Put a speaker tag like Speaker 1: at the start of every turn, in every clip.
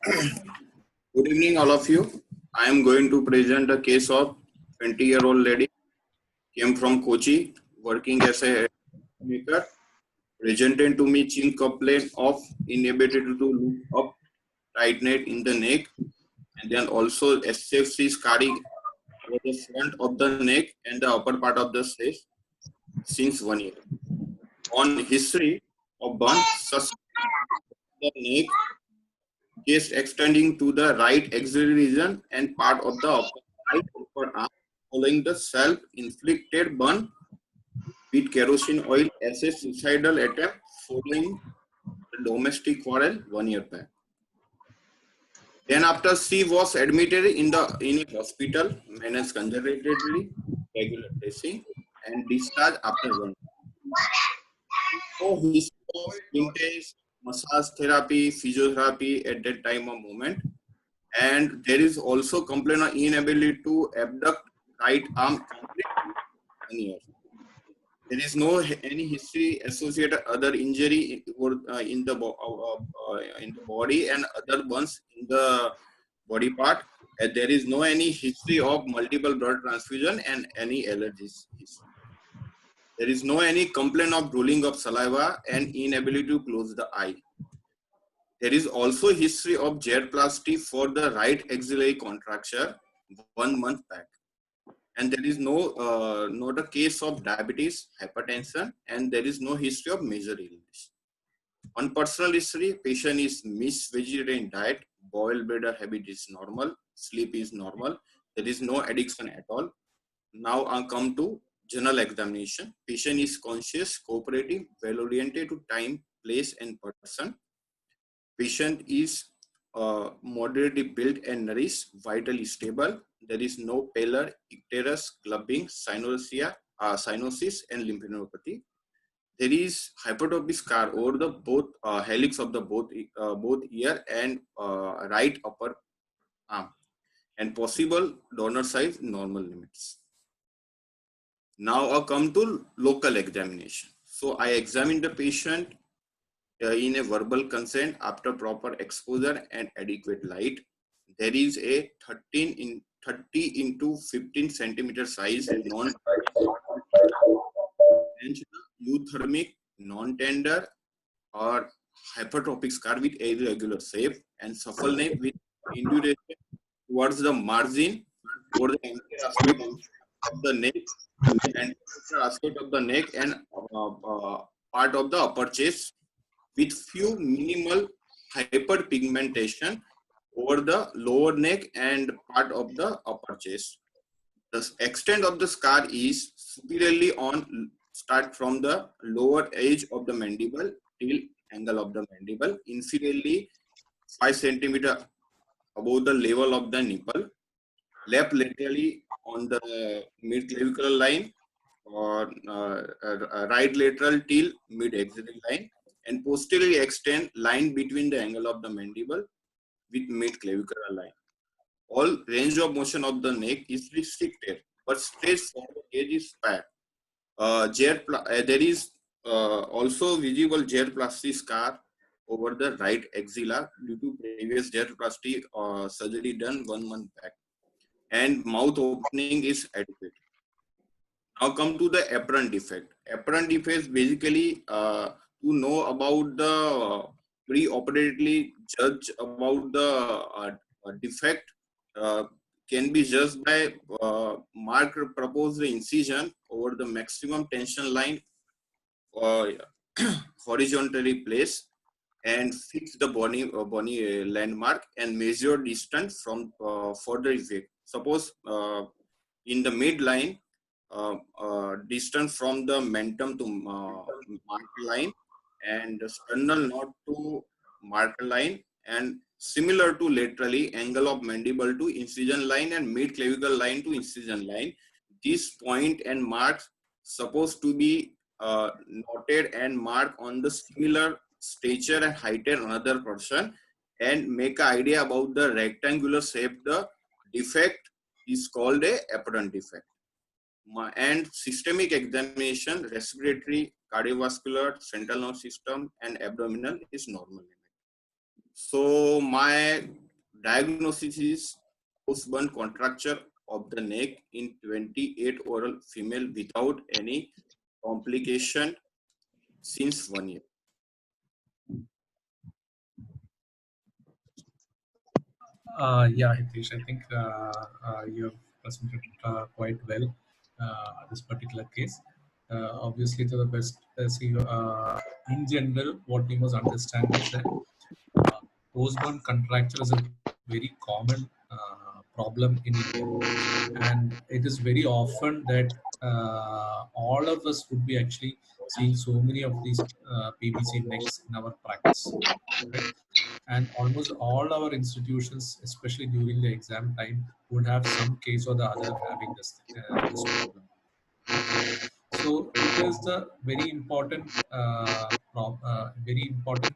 Speaker 1: Good evening, all of you. I am going to present a case of 20-year-old lady came from Kochi, working as a maker. Presented to me chin complaint of inability to look up, tightness in the neck, and then also SFC scarring over the front of the neck and the upper part of the face since 1 year. On history of burn, suspect the neck, chest extending to the right axillary region and part of the right upper arm, following the self-inflicted burn with kerosene oil as a suicidal attempt following the domestic quarrel 1 year back. Then after she was admitted in a hospital, managed conservatively, regular dressing, and discharged after 1 year. No history of skin test, massage therapy, physiotherapy at that time of moment. And there is also complaint of inability to abduct right arm completely 1 year. There is no any history associated other injury in the body and other ones in the body part. There is no any history of multiple blood transfusion and any allergies. There is no any complaint of drooling of saliva and inability to close the eye. There is also history of gyrplasty for the right axillary contracture 1 month back. And there is not a case of diabetes, hypertension, and there is no history of major illness. On personal history, patient is missed vegetarian diet, boil breeder habit is normal, sleep is normal, there is no addiction at all. Now I come to general examination. Patient is conscious, cooperative, well oriented to time, place, and person. Patient is moderately built and nourished, vitally stable. There is no pallor, icterus, clubbing, cyanosis, and lymphadenopathy. There is hypertrophic scar over the both helix of the both ear and right upper arm, and possible donor size normal limits. Now I come to local examination. So I examine the patient in a verbal consent after proper exposure and adequate light. There is a 30 into 15 centimeter size euthermic, non-tender or hypertrophic scar with irregular shape and suppleness with induration towards the margin or the anterior aspect of the neck and aspect of the neck and part of the upper chest, with few minimal hyperpigmentation over the lower neck and part of the upper chest. The extent of the scar is superiorly on, start from the lower edge of the mandible till angle of the mandible, inferiorly 5 centimeter above the level of the nipple, left laterally on the mid-clavicular line or right lateral till mid-axillary line, and posteriorly extend line between the angle of the mandible with mid-clavicular line. All range of motion of the neck is restricted, but stretch forward edge is fat. There is also visible gyrplasty scar over the right axilla due to previous gyrplasty surgery done 1 month back, and mouth opening is adequate. Now come to the apparent defect. Apparent defects basically to know about the pre-operatively judge about the defect can be judged by mark proposed incision over the maximum tension line horizontally placed and fix the bony landmark and measure distance from further effect. Suppose in the midline, distance from the mentum to marker line and sternal knot to marker line, and similar to laterally angle of mandible to incision line and mid clavicle line to incision line. This point and marks supposed to be noted and marked on the similar stature and height in another person, and make an idea about the rectangular shape. The defect is called a apparent defect. And systemic examination, respiratory, cardiovascular, central nervous system, and abdominal is normal. So my diagnosis is post-burn contracture of the neck in 28 oral female without any complication since 1 year.
Speaker 2: Yeah, Hitesh, I think you have presented quite well this particular case. Obviously, to the best, in general, what we must understand is that uh, post-burn contracture is a very common problem in India, and it is very often that all of us would be actually seeing so many of these PBC necks in our practice, right? And almost all our institutions, especially during the exam time, would have some case or the other having this problem. Okay, so it is the very important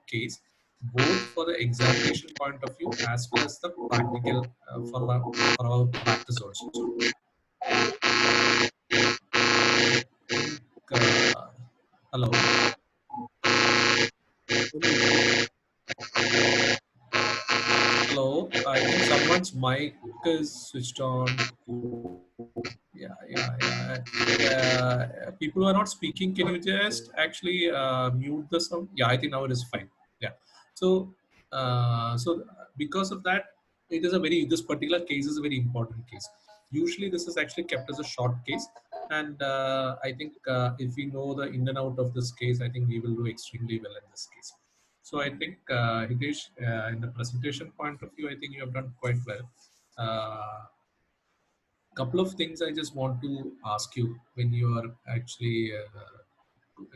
Speaker 2: case, both for the examination point of view as well as the practical for our practice also. I think. Hello, hello. I think someone's mic is switched on. Yeah. People who are not speaking, can you just actually mute the sound? Yeah, I think now it is fine. Yeah. So, so because of that, this particular case is a very important case. Usually, this is actually kept as a short case, and I think if we know the in and out of this case, I think we will do extremely well in this case. So I think Hitesh, in the presentation point of view, I think you have done quite well. Couple of things I just want to ask you when you are actually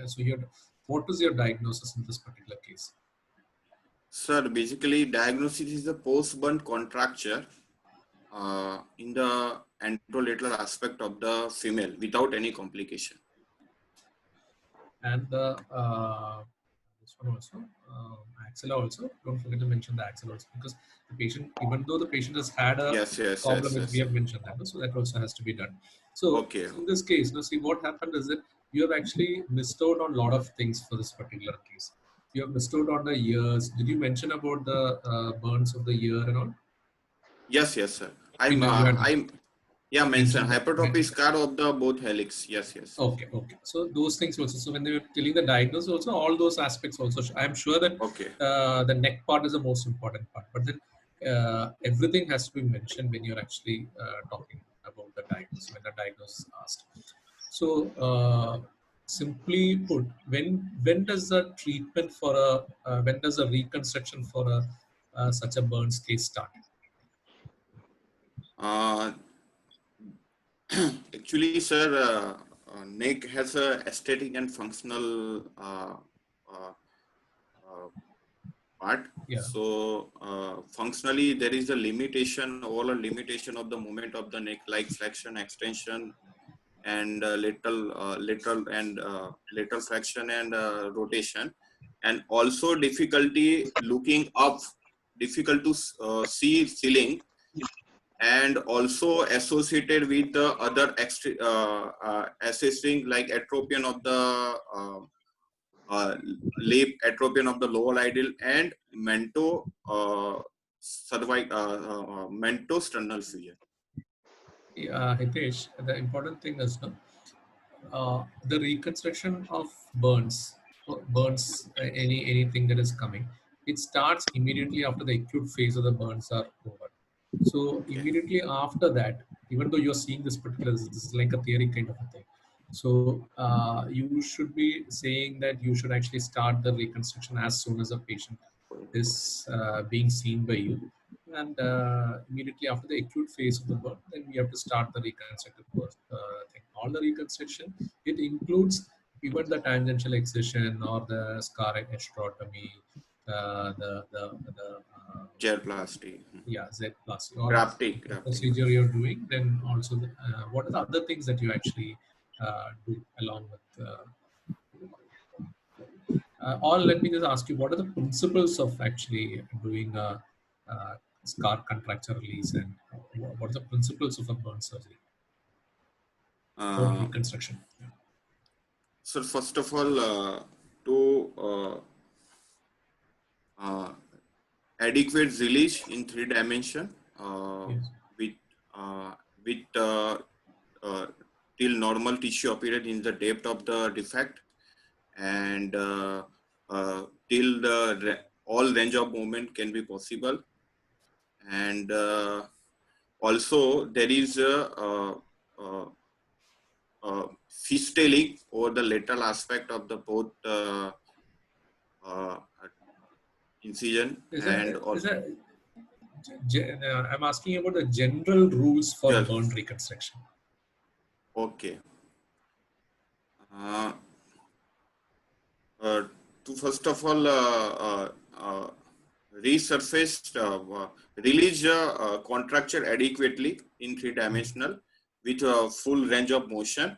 Speaker 2: so you're what is your diagnosis in this particular case?
Speaker 1: Sir, basically diagnosis is the post-burn contracture in the anterolateral aspect of the female without any complication.
Speaker 2: And the this one also, axilla also. Don't forget to mention the axilla also, because the patient, even though the patient has had a
Speaker 1: Yes, yes,
Speaker 2: problem,
Speaker 1: yes,
Speaker 2: which we
Speaker 1: yes.
Speaker 2: have mentioned that, so that also has to be done. So
Speaker 1: Okay.
Speaker 2: in this case, now see what happened is that you have actually missed out on a lot of things for this particular case. You have missed out on the ears. Did you mention about the burns of the ear and all?
Speaker 1: Yes, yes, sir.
Speaker 2: You had
Speaker 1: Yeah, mention
Speaker 2: mentioned that.
Speaker 1: hypertrophy scar of the both helix. Yes, yes.
Speaker 2: Okay. So those things also. So when they were telling the diagnosis, also all those aspects also. I'm sure that
Speaker 1: Okay.
Speaker 2: the neck part is the most important part, but then everything has to be mentioned when you're actually talking about the diagnosis, when the diagnosis is asked. So simply put, when does the treatment for a when does the reconstruction for a such a burns case start?
Speaker 1: Uh, Actually, sir, neck has a aesthetic and functional uh, part.
Speaker 2: Yeah.
Speaker 1: So functionally, there is a limitation, all a limitation of the movement of the neck, like flexion, extension, and lateral flexion and rotation, and also difficulty looking up, difficult to see ceiling, and also associated with the other assessing like atropine of the uh, lip, atropine of the lower ideal, and mentosternal fusion.
Speaker 2: Hitesh, the important thing is no, the reconstruction of anything that is coming, it starts immediately after the acute phase of the burns are over. So
Speaker 1: Okay.
Speaker 2: immediately after that, even though you're seeing this is like a theory kind of a thing. So you should be saying that you should actually start the reconstruction as soon as a patient is being seen by you, and immediately after the acute phase of the burn, then we have to start the reconstructive thing. All the reconstruction, it includes even the tangential excision or the scar hysterotomy,
Speaker 1: Geroplasty.
Speaker 2: yeah, Z plastic, or the
Speaker 1: Grafting.
Speaker 2: procedure you're doing, then also what are the other things that you actually do along with or let me just ask you, what are the principles of actually doing a scar contracture release, and what are the principles of a burn surgery or
Speaker 1: Uh,
Speaker 2: reconstruction? Yeah.
Speaker 1: so first of all, to uh, adequate release in 3 dimension
Speaker 2: Yes.
Speaker 1: with uh, with till normal tissue appeared in the depth of the defect, and till all range of movement can be possible. And also there is systolic or the lateral aspect of the both uh, incision.
Speaker 2: Is
Speaker 1: And
Speaker 2: that, is that, I'm asking about the general rules for
Speaker 1: yes,
Speaker 2: burn reconstruction.
Speaker 1: okay. uh, uh, to first of all resurface release contracture adequately in 3 dimensional with a full range of motion,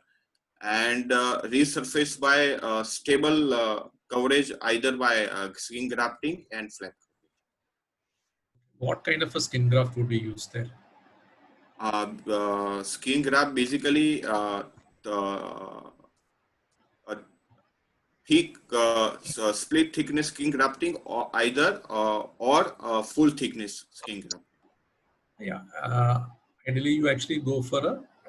Speaker 1: and resurface by stable coverage either by skin grafting and flap.
Speaker 2: What kind of a skin graft would be used there?
Speaker 1: Skin graft basically the thick split thickness skin grafting, or either or full thickness skin graft.
Speaker 2: Yeah. Ideally, you actually go for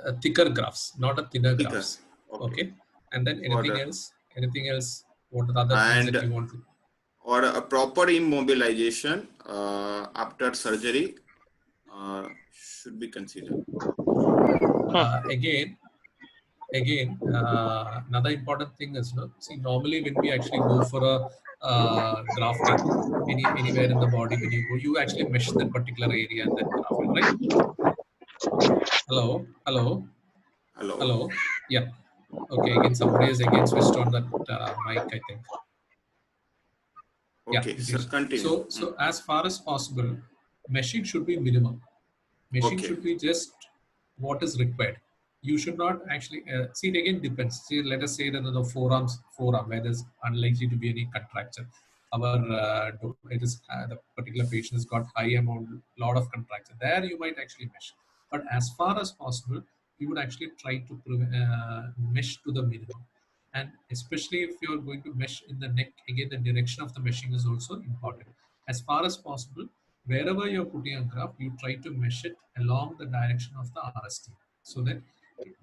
Speaker 2: a thicker grafts, not a thinner
Speaker 1: Thicker.
Speaker 2: grafts.
Speaker 1: Okay.
Speaker 2: Okay. And then
Speaker 1: Or
Speaker 2: anything else? Anything else? What are the other things that you want to?
Speaker 1: or a proper immobilization after surgery should be considered.
Speaker 2: Again, another important thing is, see, normally when we actually go for a grafting anywhere in the body, when you go, you actually mesh that particular area and then graft it, right? Hello. Yeah. Okay. Again, somebody is again switched on that mic, I think.
Speaker 1: Okay,
Speaker 2: Yeah.
Speaker 1: so continue.
Speaker 2: So as far as possible, meshing should be minimum. Meshing
Speaker 1: Okay.
Speaker 2: should be just what is required. You should not actually see, it again depends. See, let us say that the forearm where there's unlikely to be any contracture. It is the particular patient has got high amount, lot of contracture. There you might actually mesh, but as far as possible, you would actually try to mesh to the minimum. And especially if you're going to mesh in the neck, again the direction of the meshing is also important. As far as possible, wherever you're putting a graft, you try to mesh it along the direction of the RST, so that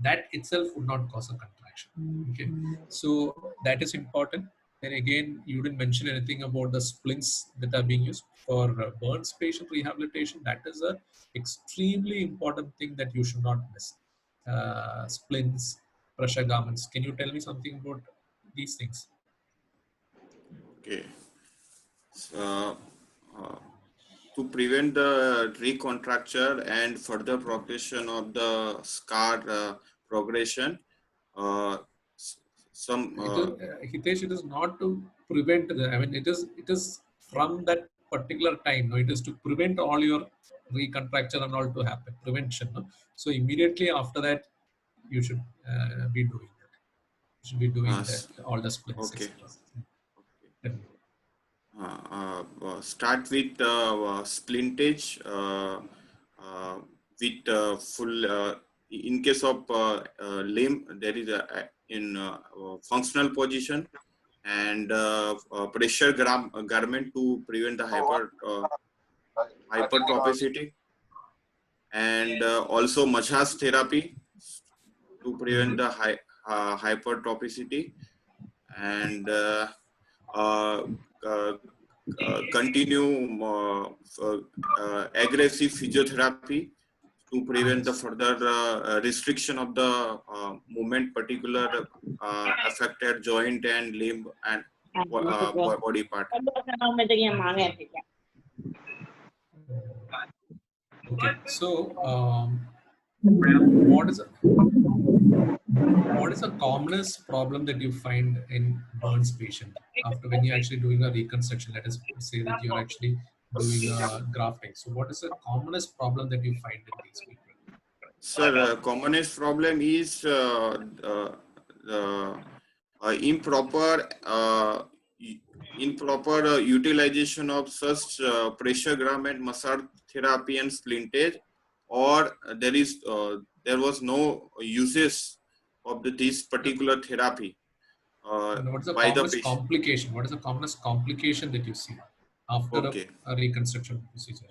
Speaker 2: that itself would not cause a contraction. Okay, so that is important. Then again, you didn't mention anything about the splints that are being used for burns patient rehabilitation. That is a extremely important thing that you should not miss. Splints, pressure garments. Can you tell me something about these things?
Speaker 1: Okay. To prevent the recontracture and further progression of the scar progression,
Speaker 2: Hitesh, it is not to prevent it is from that particular time. No, it is to prevent all your recontracture and all to happen. Prevention. No? So immediately after that, you should be doing that. You should be doing that, all the splits,
Speaker 1: okay.
Speaker 2: etc.
Speaker 1: Start with splintage with full. In case of limb, there is a in functional position, and pressure garment to prevent the hypertropicity, and also massage therapy to prevent the hypertropicity, and continue aggressive physiotherapy to prevent the further restriction of the movement, particular affected joint and limb and body part.
Speaker 2: Okay, so what is the commonest problem that you find in burns patient after when you're actually doing a reconstruction? Let us say that you're actually doing a grafting. So what is the commonest problem that you find in these people?
Speaker 1: Sir, commonest problem is improper utilization of such pressure garment, massage therapy and splintage, or there was no uses of this particular therapy
Speaker 2: What is the
Speaker 1: by the
Speaker 2: commonest
Speaker 1: patient.
Speaker 2: complication? What is the commonest complication that you see? after
Speaker 1: Okay.
Speaker 2: a reconstruction procedure.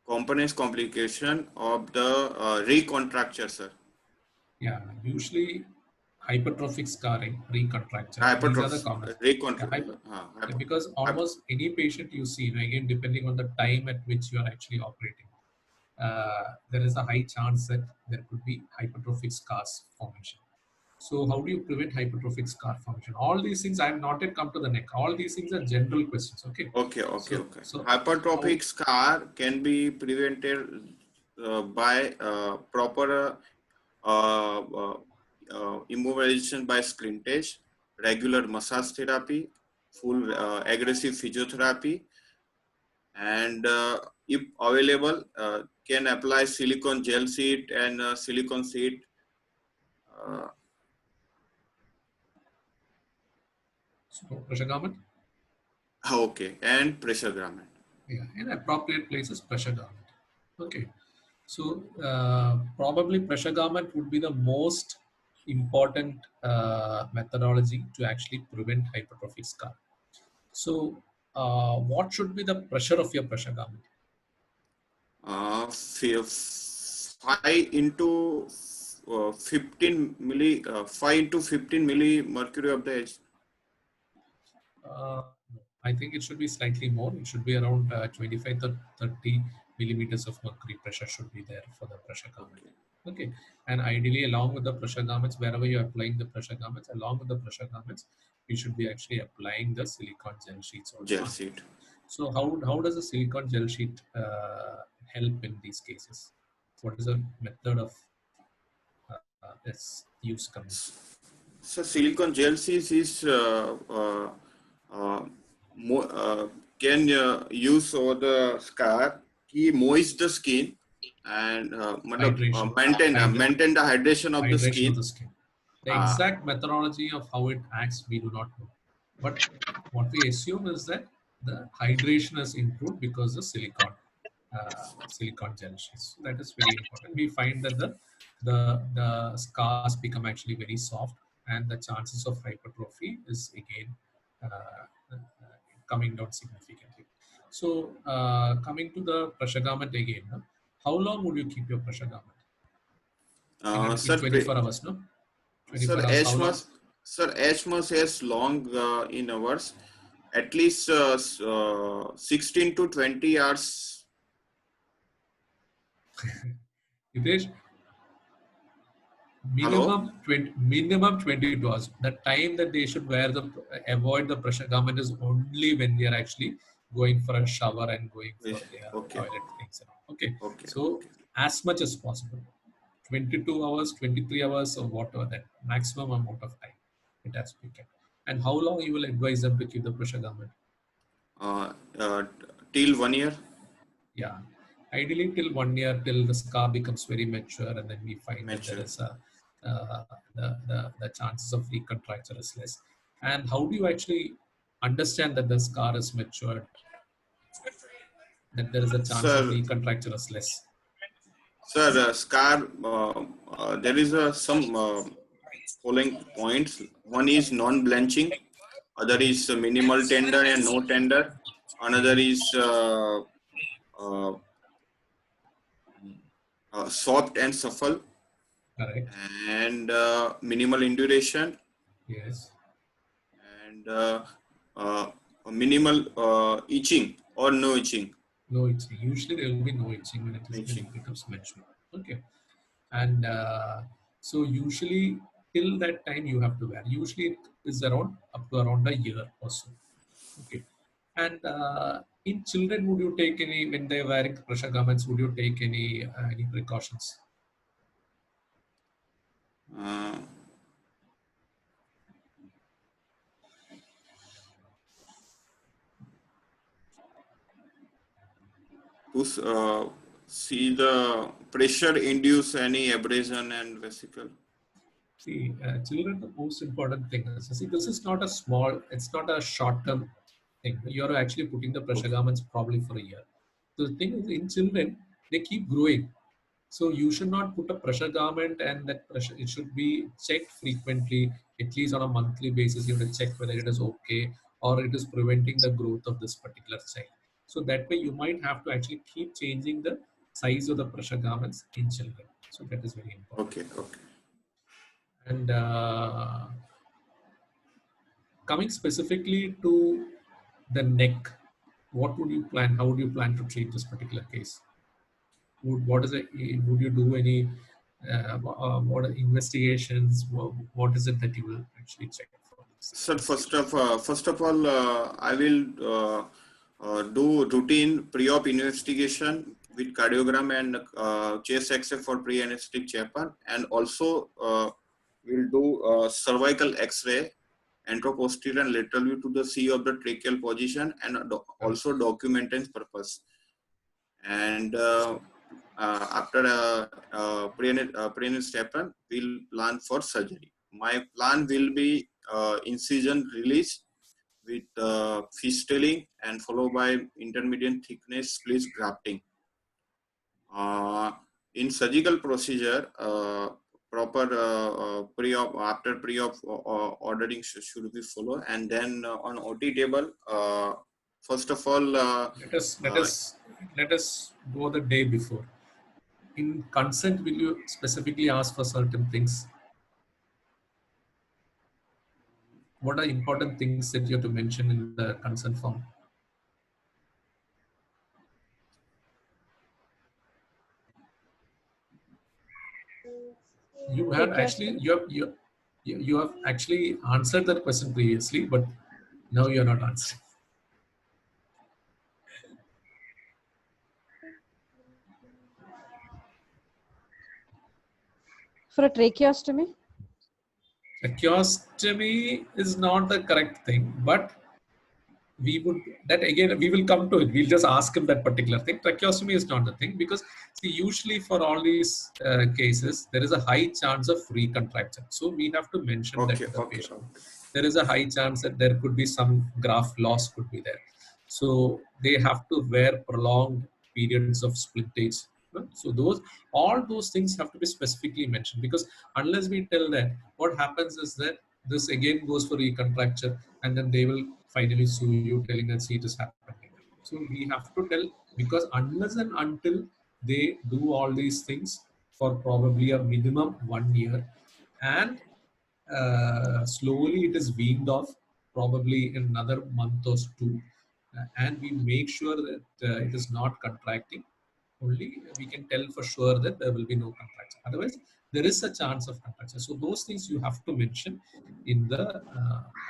Speaker 1: Components complication of the recontracture, sir.
Speaker 2: Yeah, usually hypertrophic scarring, recontracture. These are the
Speaker 1: Hypertrophy,
Speaker 2: common. Yeah, because
Speaker 1: hyper,
Speaker 2: almost any patient you see, again, depending on the time at which you are actually operating, there is a high chance that there could be hypertrophic scars formation. So how do you prevent hypertrophic scar formation? All these things, I have not yet come to the neck. All these things are general questions. Okay.
Speaker 1: okay.
Speaker 2: So how?
Speaker 1: Hypertrophic scar can be prevented by proper immobilization by splintage, regular massage therapy, full aggressive physiotherapy, and if available, can apply silicone gel sheet and silicone sheet. Uh,
Speaker 2: So pressure garment.
Speaker 1: okay, and pressure garment.
Speaker 2: Yeah, in appropriate places, pressure garment. Okay. So probably pressure garment would be the most important methodology to actually prevent hypertrophic scar. So what should be the pressure of your pressure garment?
Speaker 1: 5 into 15 milli, 5 into 15 milli mercury of the edge.
Speaker 2: Uh, I think it should be slightly more. It should be around 25 to 30 millimeters of mercury pressure should be there for the pressure garment.
Speaker 1: Okay.
Speaker 2: Okay. And ideally, along with the pressure garments, wherever you're applying the pressure garments, along with the pressure garments, you should be actually applying the silicone gel sheets
Speaker 1: Gel
Speaker 2: also.
Speaker 1: sheet.
Speaker 2: So how does the silicone gel sheet help in these cases? What is the method of its use coming?
Speaker 1: So silicone gel sheet is uh, can use over the scar. He moist the skin and
Speaker 2: Hydration,
Speaker 1: maintain the hydration of the
Speaker 2: hydration of
Speaker 1: skin.
Speaker 2: the skin. The
Speaker 1: Uh,
Speaker 2: exact methodology of how it acts, we do not know. But what we assume is that the hydration is improved because of silicone gel sheets. That is very important. We find that the scars become actually very soft, and the chances of hypertrophy is again coming down significantly. So coming to the pressure garment again, no? How long would you keep your pressure garment? In
Speaker 1: sir,
Speaker 2: 24 hours, no?
Speaker 1: sir,
Speaker 2: 24 hours, how long?
Speaker 1: H must as long in hours, at least 16 to 20 hours.
Speaker 2: Hitesh,
Speaker 1: Hello.
Speaker 2: minimum 22 hours. The time that they should avoid the pressure garment is only when they are actually going for a shower and going for their
Speaker 1: Okay.
Speaker 2: toilet things. Okay.
Speaker 1: Okay.
Speaker 2: So as much as possible, 22 hours, 23 hours, or whatever that maximum amount of time it has to be kept. And how long you will advise them to keep the pressure garment?
Speaker 1: Uh, uh, till 1 year.
Speaker 2: Yeah, ideally till 1 year, till the scar becomes very mature, and then we find that there
Speaker 1: Mature.
Speaker 2: is a the chances of recontracture is less. And how do you actually understand that the scar is matured, that there is a chance of
Speaker 1: Sir,
Speaker 2: recontracture is less?
Speaker 1: Scar, there is some following points. One is non-blanching, other is minimal tender and no tender, another is uh, soft and supple,
Speaker 2: Correct.
Speaker 1: and minimal induration,
Speaker 2: Yes.
Speaker 1: and uh, minimal itching or no itching.
Speaker 2: No itching. Usually there will be no itching when
Speaker 1: Itching.
Speaker 2: it becomes mature. Okay. And so usually till that time you have to wear. Usually it is around up to around a year or so. Okay. And in children, would you take any when they're wearing pressure garments? Would you take any precautions?
Speaker 1: Uh, to see the pressure induce any abrasion and vesicle.
Speaker 2: See, children, the most important thing is, see, this is not a small, it's not a short-term thing. You're actually putting the pressure
Speaker 1: Okay.
Speaker 2: garments probably for a year. So the thing is, in children, they keep growing. So you should not put a pressure garment, and that pressure, it should be checked frequently, at least on a monthly basis. You have to check whether it is okay, or it is preventing the growth of this particular child. So that way you might have to actually keep changing the size of the pressure garments in children. So that is very important.
Speaker 1: Okay. Okay.
Speaker 2: And coming specifically to the neck, what would you plan? How would you plan to treat this particular case? What is it? Would you do any what are investigations? What is it that you will actually check for this
Speaker 1: Sir,
Speaker 2: investigation?
Speaker 1: first of all, I will do routine pre-op investigation with cardiogram and chest X-ray for pre-anesthetic CHAPAN, and also will do cervical X-ray, anteroposterior and lateral view to the C of the tracheal position, and also documentation purpose. And after pre-anesthetic CHAPAN, we'll plan for surgery. My plan will be incision release with fistuling and followed by intermediate thickness split grafting. In surgical procedure, proper pre-op, after pre-op ordering should be followed, and then on OT table, first of all,
Speaker 2: Let us go the day before. In consent, will you specifically ask for certain things? What are important things that you have to mention in the consent form? You have actually you have actually answered that question previously, but now you are not answering.
Speaker 3: For a tracheostomy?
Speaker 2: Tracheostomy is not the correct thing, but we would, that again we will come to it. We'll just ask him that particular thing. Tracheostomy is not the thing, because see, usually for all these cases there is a high chance of recontraction, so we have to mention that to the patient. There is a high chance that there could be some graft loss could be there, so they have to wear prolonged periods of splintage. So all those things have to be specifically mentioned, because unless we tell that, what happens is that this again goes for recontracture, and then they will finally sue you telling that see it is happening. So we have to tell, because unless and until they do all these things for probably a minimum 1 year, and slowly it is weaned off probably in another month or two, and we make sure that it is not contracting, only we can tell for sure that there will be no contraction. Otherwise, there is a chance of contraction. So those things you have to mention in the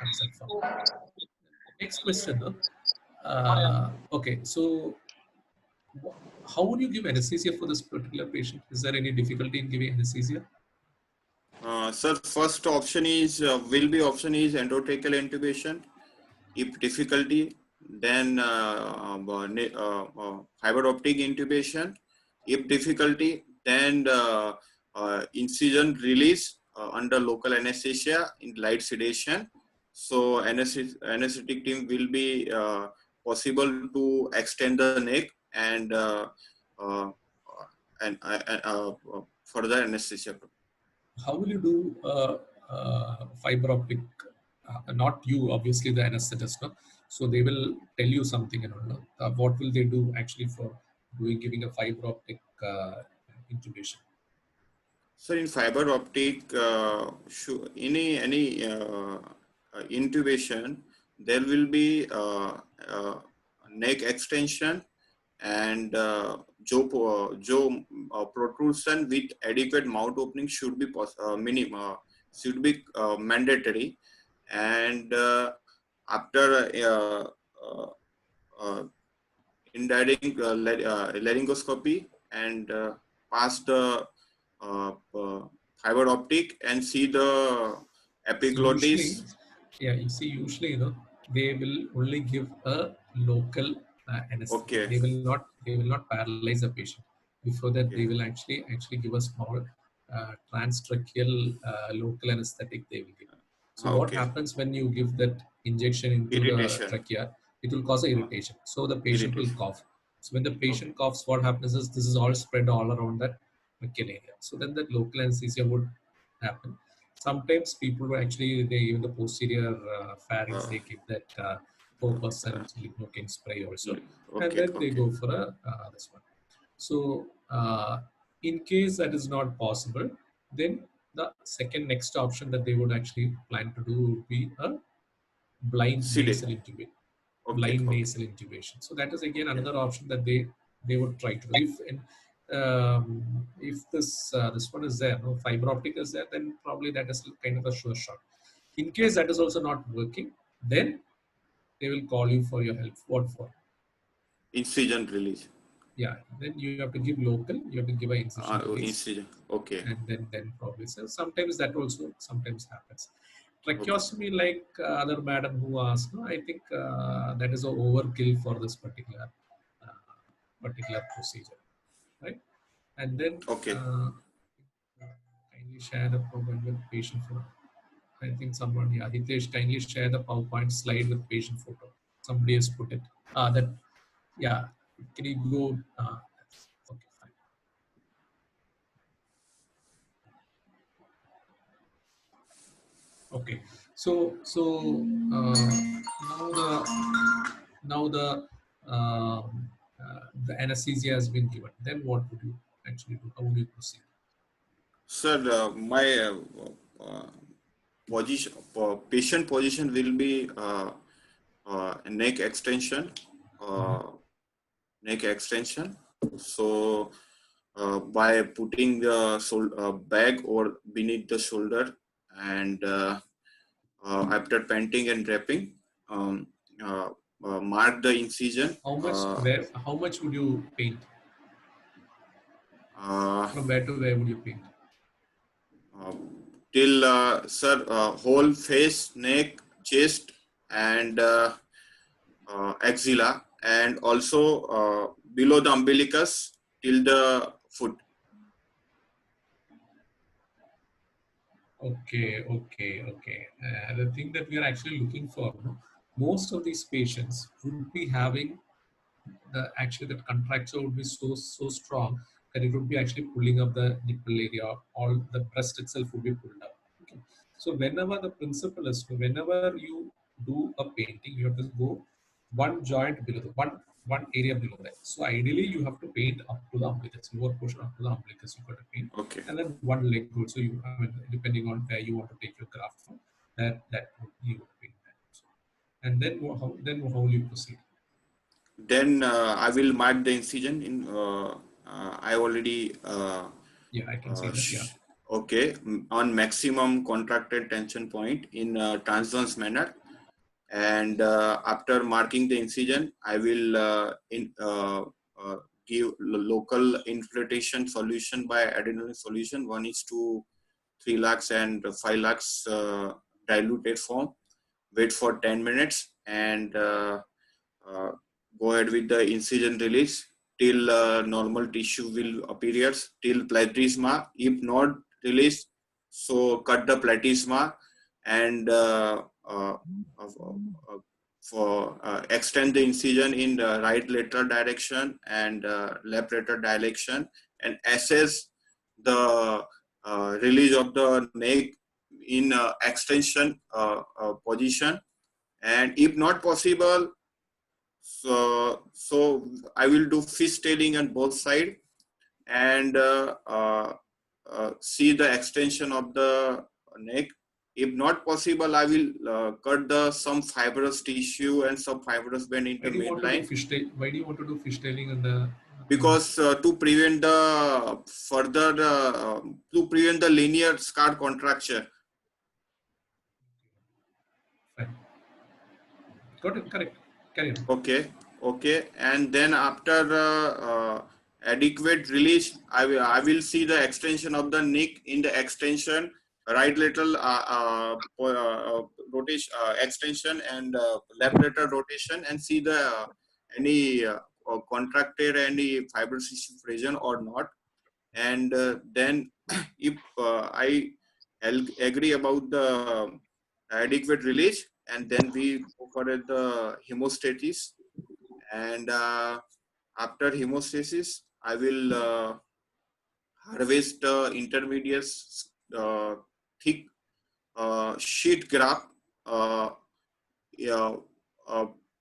Speaker 2: consent form. Next question, though. Okay, so how would you give anesthesia for this particular patient? Is there any difficulty in giving anesthesia?
Speaker 1: Sir, first option is option is endotracheal intubation. If difficulty, then fiber optic intubation. If difficulty, then incision release under local anesthesia in light sedation. So anesthetic team will be possible to extend the neck and further anesthesia.
Speaker 2: How will you do fiber optic? Not you, obviously the anesthetist. No? So they will tell you something, and what will they do actually for giving a fiber optic intubation?
Speaker 1: So in fiber optic, any intubation, there will be neck extension and jaw protrusion with adequate mouth opening should be mandatory, and after indirect laryngoscopy and pass the fiber optic and see the epiglottis.
Speaker 2: You see, usually, they will only give a local anesthetic.
Speaker 1: Okay.
Speaker 2: They will not paralyze the patient. Before that, they will actually give a small transtracheal local anesthetic. They will give. So what happens when you give that injection into the trachea? It will cause irritation. So the patient will cough. So when the patient coughs, what happens is this is all spread all around that tracheal area. So then that local anesthesia would happen. Sometimes people who actually, they even the posterior pharynx,
Speaker 1: Uh,
Speaker 2: they give that 4% lignocaine spray also, and
Speaker 1: okay,
Speaker 2: then they
Speaker 1: okay,
Speaker 2: go for a this one. So, in case that is not possible, then the second next option that they would actually plan to do would be a blind
Speaker 1: sedate.
Speaker 2: nasal intubation.
Speaker 1: Okay,
Speaker 2: Blind
Speaker 1: okay,
Speaker 2: nasal intubation. So that is again
Speaker 1: yeah.
Speaker 2: another option that they would try to do. If this one is there, no fiber optic is there, then probably that is kind of a sure shot. In case that is also not working, then they will call you for your help. What for?
Speaker 1: Incision release.
Speaker 2: Yeah, then you have to give local, you have to give a incision release,
Speaker 1: Incision. Okay,
Speaker 2: and then probably. So sometimes that also sometimes happens.
Speaker 1: okay.
Speaker 2: Tracheostomy, like other madam who asked, no, I think that is a overkill for this particular procedure, right? And then
Speaker 1: Okay.
Speaker 2: kindly share the PowerPoint with patient photo. I think someone, yeah, Hitesh, kindly share the PowerPoint slide with patient photo. Somebody has put it. That, yeah. Can you go? Okay, fine. Okay. So now the anesthesia has been given. Then what would you actually do? How would you proceed?
Speaker 1: Sir, my uh, position, patient position will be neck extension. Uh, Neck extension. So by putting the bag or beneath the shoulder, and after painting and wrapping, um, uh, mark the incision.
Speaker 2: How much would you paint?
Speaker 1: Uh,
Speaker 2: From where to where would you paint?
Speaker 1: uh, Till sir, whole face, neck, chest, and axilla, and also below the umbilicus till the foot.
Speaker 2: Okay. The thing that we are actually looking for, no? Most of these patients would be having actually that contracture would be so strong that it would be actually pulling up the nipple area, all the breast itself would be pulled up. Okay. So whenever the principle is, whenever you do a painting, you have to go one joint below one area below that. So ideally you have to paint up to the umbilicus, lower portion up to the umbilicus you got to paint,
Speaker 1: Okay.
Speaker 2: and then one leg also, you, I mean, depending on where you want to take your graft from, that you would paint that also. And then how will you proceed?
Speaker 1: Then I will mark the incision in. I already.
Speaker 2: Yeah, I can see that. Yeah.
Speaker 1: Okay, on maximum contracted tension point in a transverse manner, and after marking the incision, I will give local infiltration solution by adrenaline solution 1:3 lakhs and 5 lakhs diluted form. Wait for 10 minutes and uh, go ahead with the incision release till normal tissue will appears till platysma. If not released, so cut the platysma and for extend the incision in the right lateral direction and left lateral direction, and assess the release of the neck in extension position. And if not possible, so I will do fishtailing on both sides and see the extension of the neck. If not possible, I will cut the some fibrous tissue and some fibrous band
Speaker 2: Why
Speaker 1: into
Speaker 2: do you want to do
Speaker 1: midline,
Speaker 2: fishtail? Why do you want to do fishtailing in the?
Speaker 1: because to prevent the further to prevent the linear scar contracture.
Speaker 2: Fine. Got it. Correct. Carry on.
Speaker 1: Okay, and then after adequate release, I will see the extension of the neck in the extension, right lateral rotation extension and left lateral rotation, and see the any contracted any fibrous tissue present or not. And then if I agree about the adequate release, and then we go for the hemostasis. And after hemostasis, I will harvest intermediate uh, thick sheet graft, yeah,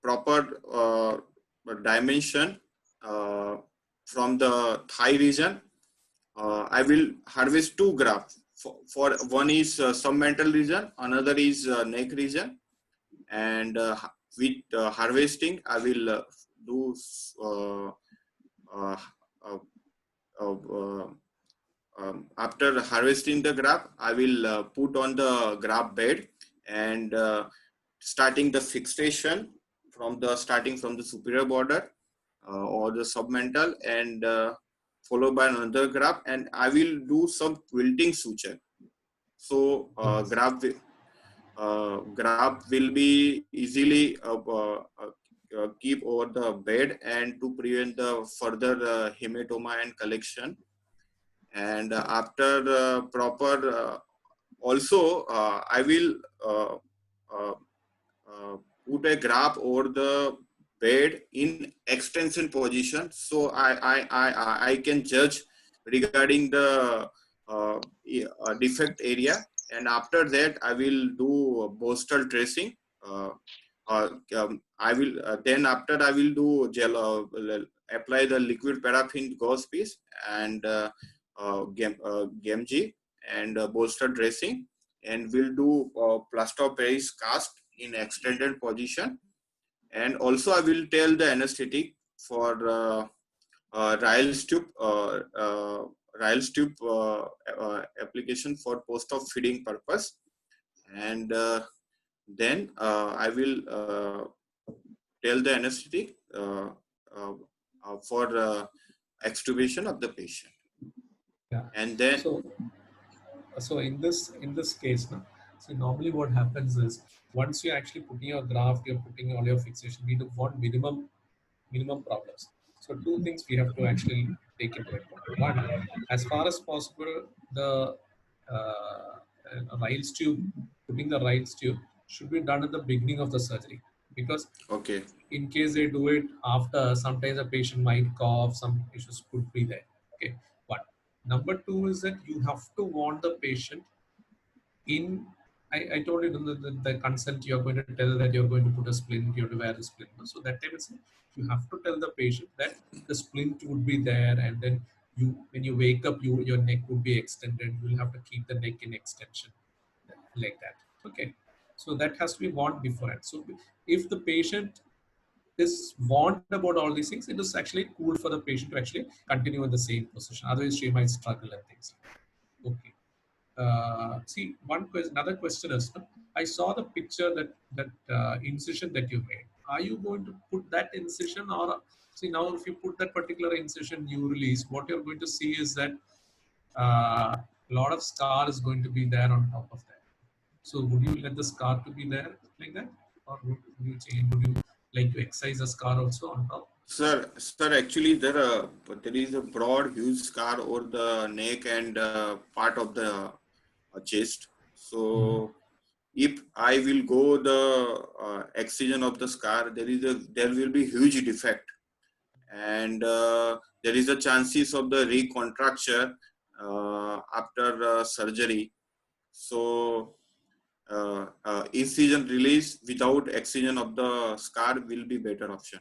Speaker 1: proper dimension from the thigh region. I will harvest two grafts. For one is submental region, another is neck region, and with harvesting, I will do uh, uh, uh, after harvesting the graft, I will put on the graft bed and starting the fixation from the superior border or the submental, and followed by another graft, and I will do some quilting suture. So graft will be easily keep over the bed and to prevent the further hematoma and collection. And after proper also I will uh, put a graft over the bed in extension position, so I can judge regarding the defect area. And after that I will do Bostal dressing. I will then after I will do gel, apply the liquid paraffin gauze piece and Gamgee and bolster dressing, and we'll do plaster of Paris cast in extended position. And also I will tell the anesthetic for Ryle's tube application for post-op feeding purpose. And then I will tell the anesthetic for extubation of the patient.
Speaker 2: Yeah.
Speaker 1: And then
Speaker 2: So in this case, no? So normally what happens is once you're actually putting your graft, you're putting all your fixation, we do want minimum problems. So two things we have to actually take into account. One, as far as possible, the Ryle's tube, putting the Ryle's tube should be done at the beginning of the surgery, because
Speaker 1: okay,
Speaker 2: in case they do it after, sometimes a patient might cough, some issues could be there. Okay, one. Number two is that you have to warn the patient in, I told you the consent, you're going to tell that you're going to put a splint, you have to wear the splint. So that time itself, you have to tell the patient that the splint would be there, and then when you wake up, your neck would be extended. You will have to keep the neck in extension like that. Okay, so that has to be warned beforehand. So if the patient is warned about all these things, it is actually cool for the patient to actually continue in the same position. Otherwise, she might struggle and things. Okay. See, another question is, I saw the picture that incision that you made. Are you going to put that incision, or see now if you put that particular incision you release, what you're going to see is that a lot of scar is going to be there on top of that. So would you let the scar to be there like that, or would you change? Would you like to excise a scar also on top?
Speaker 1: sir, actually there is a broad, huge scar over the neck and part of the chest. So if I will go the excision of the scar, there will be huge defect, and there is a chances of the reconstruction after surgery. So incision release without excision of the scar will be better option.